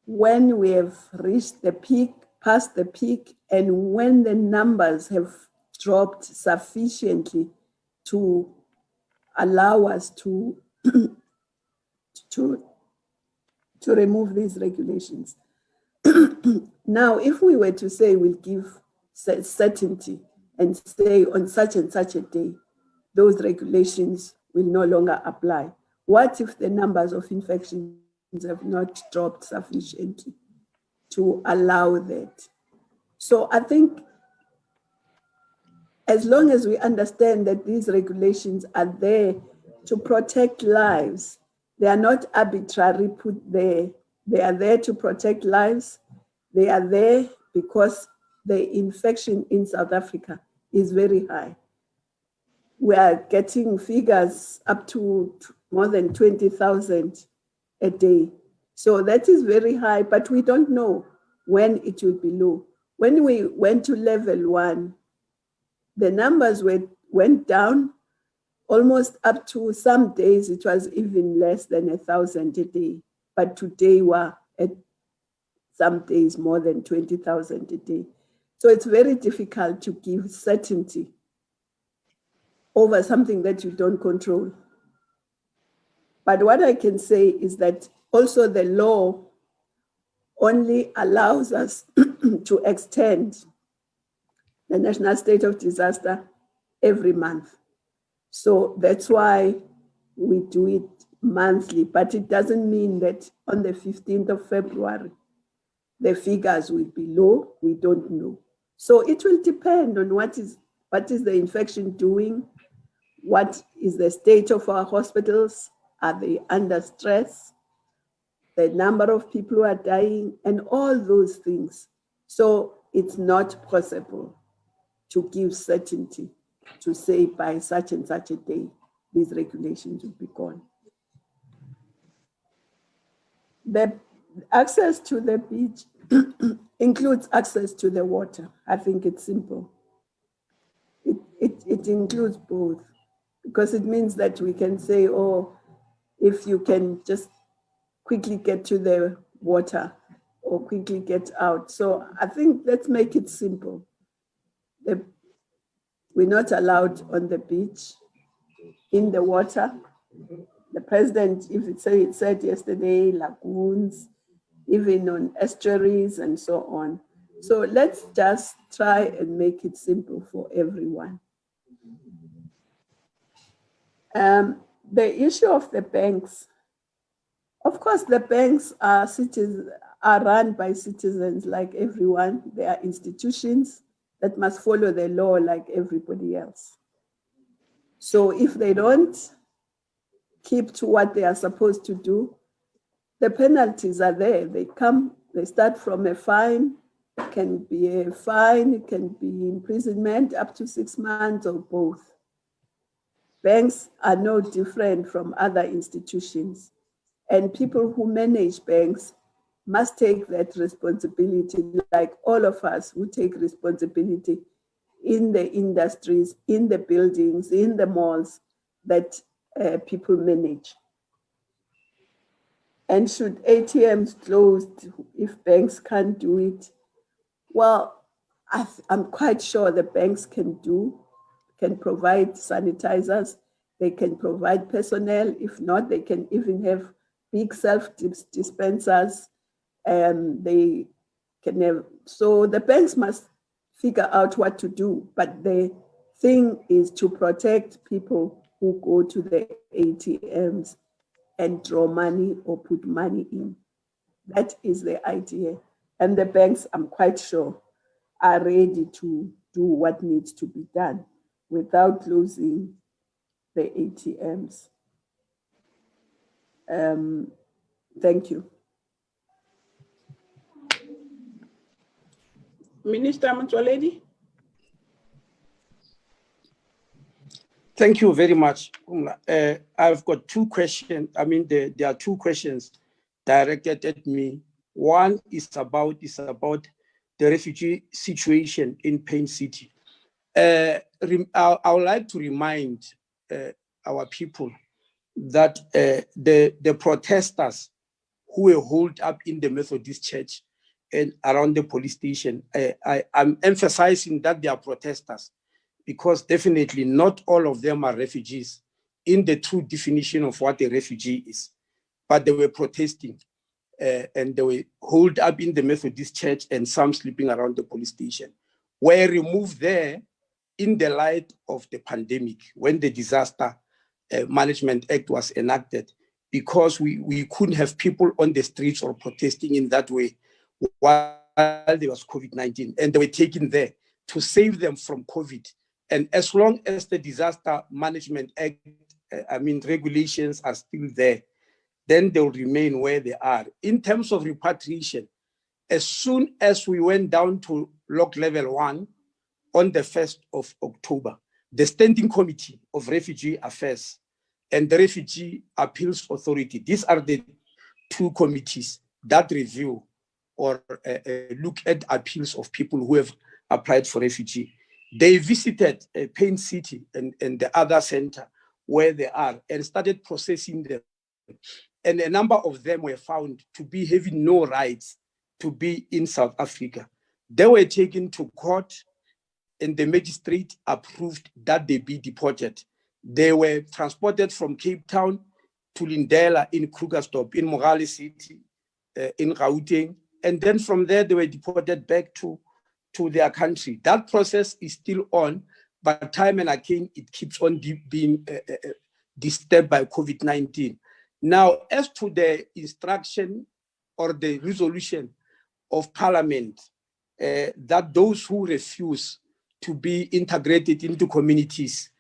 when we have reached the peak, past the peak, and when the numbers have dropped sufficiently to allow us to remove these regulations. Now, if we were to say we'll give certainty and say on such and such a day, those regulations will no longer apply. What if the numbers of infections have not dropped sufficiently to allow that? So I think as long as we understand that these regulations are there to protect lives, they are not arbitrarily put there. They are there to protect lives. They are there because the infection in South Africa is very high. We are getting figures up to more than 20,000 a day. So that is very high, but we don't know when it will be low. When we went to level 1, the numbers went down almost up to some days. It was even less than 1,000 a day. But today we're at some days more than 20,000 a day. So it's very difficult to give certainty over something that you don't control. But what I can say is that also the law only allows us to extend the national state of disaster every month. So that's why we do it monthly, but it doesn't mean that on the 15th of February, the figures will be low. We don't know. So it will depend on what is the infection doing, what is the state of our hospitals, are they under stress, the number of people who are dying, and all those things. So it's not possible to give certainty to say by such and such a day, these regulations will be gone. The access to the beach includes access to the water. I think it's simple. It includes both, because it means that we can say, oh, if you can just quickly get to the water or quickly get out. So I think let's make it simple. We're not allowed on the beach, in the water. The president, if it said yesterday, lagoons, even on estuaries and so on. So let's just try and make it simple for everyone. The issue of the banks, of course, the banks are run by citizens like everyone. They are institutions that must follow the law like everybody else. So if they don't keep to what they are supposed to do, the penalties are there. They start from a fine. It can be a fine, it can be imprisonment up to 6 months or both. Banks are no different from other institutions, and people who manage banks must take that responsibility, like all of us who take responsibility in the industries, in the buildings, in the malls that people manage. And should ATMs closed if banks can't do it? Well, I'm quite sure the banks can provide sanitizers, they can provide personnel. If not, they can even have big self-dispensers. They can have, so the banks must figure out what to do. But the thing is to protect people who go to the ATMs and draw money or put money in. That is the idea. And the banks, I'm quite sure, are ready to do what needs to be done without closing the ATMs. Thank you. Minister Motsoaledi. Thank you very much. I've got two questions. I mean, there are two questions directed at me. One is about the refugee situation in Payne City. I would like to remind our people that the protesters who were holed up in the Methodist Church and around the police station, I'm emphasizing that they are protesters, because definitely not all of them are refugees in the true definition of what a refugee is, but they were protesting and they were holed up in the Methodist Church and some sleeping around the police station, were removed there in the light of the pandemic when the Disaster Management Act was enacted, because we couldn't have people on the streets or protesting in that way while there was COVID-19, and they were taken there to save them from COVID. And as long as the Disaster Management Act, regulations are still there, then they'll remain where they are. In terms of repatriation, as soon as we went down to lock level 1 on the 1st of October, the Standing Committee of Refugee Affairs and the Refugee Appeals Authority, these are the two committees that review or look at appeals of people who have applied for refugee. They visited Pain City and the other center where they are and started processing them. And a number of them were found to be having no rights to be in South Africa. They were taken to court and the magistrate approved that they be deported. They were transported from Cape Town to Lindela in Krugersdorp, in Mogale City, in Gauteng. And then from there, they were deported back to their country. That process is still on, but time and again, it keeps on being disturbed by COVID-19. Now, as to the instruction or the resolution of Parliament, that those who refuse to be integrated into communities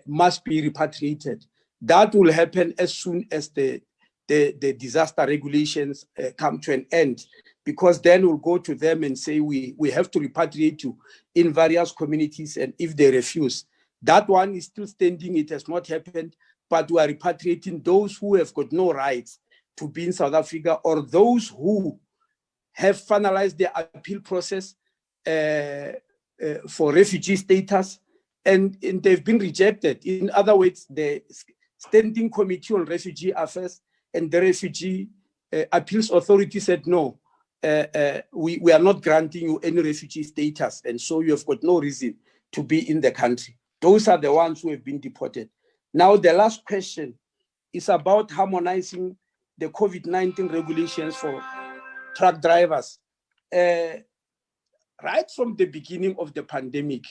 must be repatriated. That will happen as soon as the disaster regulations come to an end, because then we'll go to them and say, we have to repatriate you in various communities, and if they refuse, that one is still standing, it has not happened, but we are repatriating those who have got no rights to be in South Africa, or those who have finalized their appeal process for refugee status, and they've been rejected. In other words, the Standing Committee on Refugee Affairs and the Refugee Appeals Authority said, no, we are not granting you any refugee status, and so you have got no reason to be in the country. Those are the ones who have been deported. Now, the last question is about harmonizing the COVID-19 regulations for truck drivers. Right from the beginning of the pandemic,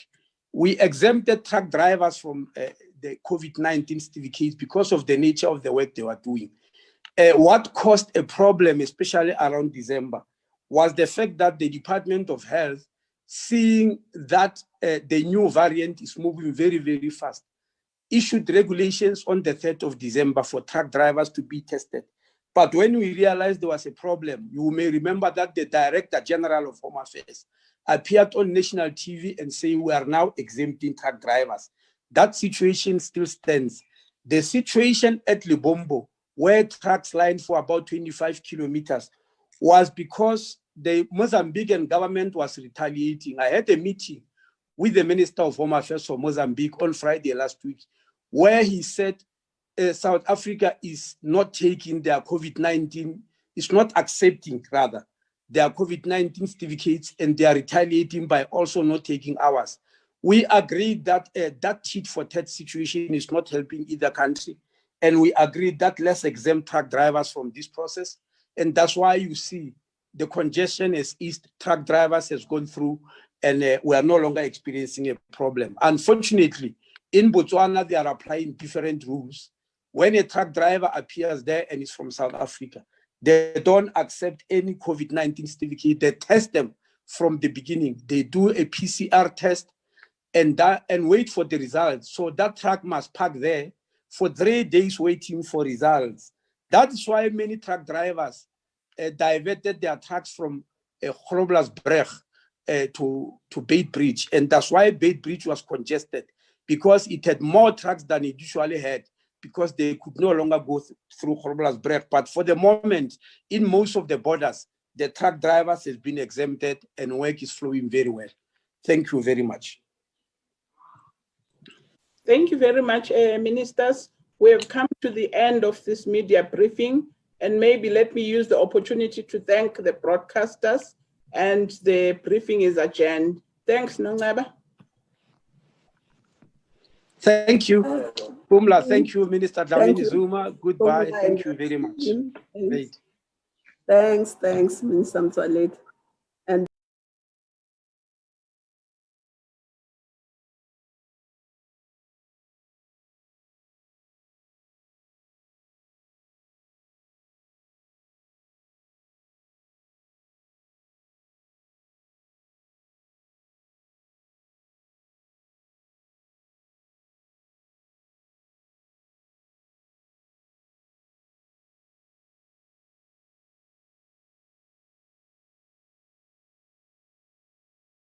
we exempted truck drivers from the COVID-19 certificates because of the nature of the work they were doing. What caused a problem, especially around December, was the fact that the Department of Health, seeing that the new variant is moving very, very fast, issued regulations on the 3rd of December for truck drivers to be tested. But when we realized there was a problem, you may remember that the Director General of Home Affairs appeared on national TV and said, we are now exempting truck drivers. That situation still stands. The situation at Lebombo, where trucks lined for about 25 kilometers, was because the Mozambican government was retaliating. I had a meeting with the Minister of Home Affairs for Mozambique on Friday last week, where he said South Africa is not taking their COVID-19, is not accepting rather their COVID-19 certificates, and they are retaliating by also not taking ours. We agreed that that tit-for-tat situation is not helping either country, and we agreed that let's exempt truck drivers from this process, and that's why you see the congestion has eased, truck drivers has gone through, and we are no longer experiencing a problem. Unfortunately, in Botswana, they are applying different rules. When a truck driver appears there and is from South Africa, they don't accept any COVID-19 certificate. They test them from the beginning. They do a PCR test and wait for the results. So that truck must park there for 3 days waiting for results. That is why many truck drivers diverted their trucks from Groblersbrug to Beitbridge. And that's why Beitbridge was congested, because it had more trucks than it usually had, because they could no longer go through Groblersbrug. But for the moment, in most of the borders, the truck drivers has been exempted and work is flowing very well. Thank you very much. Thank you very much, ministers. We have come to the end of this media briefing, and maybe let me use the opportunity to thank the broadcasters, and the briefing is adjourned. Thanks, Nongaba. Thank you, Pumla. Thank you, Minister Dlamini-Zuma. Goodbye. Pumla, thank you very much. Thanks, Minister Motsoaledi.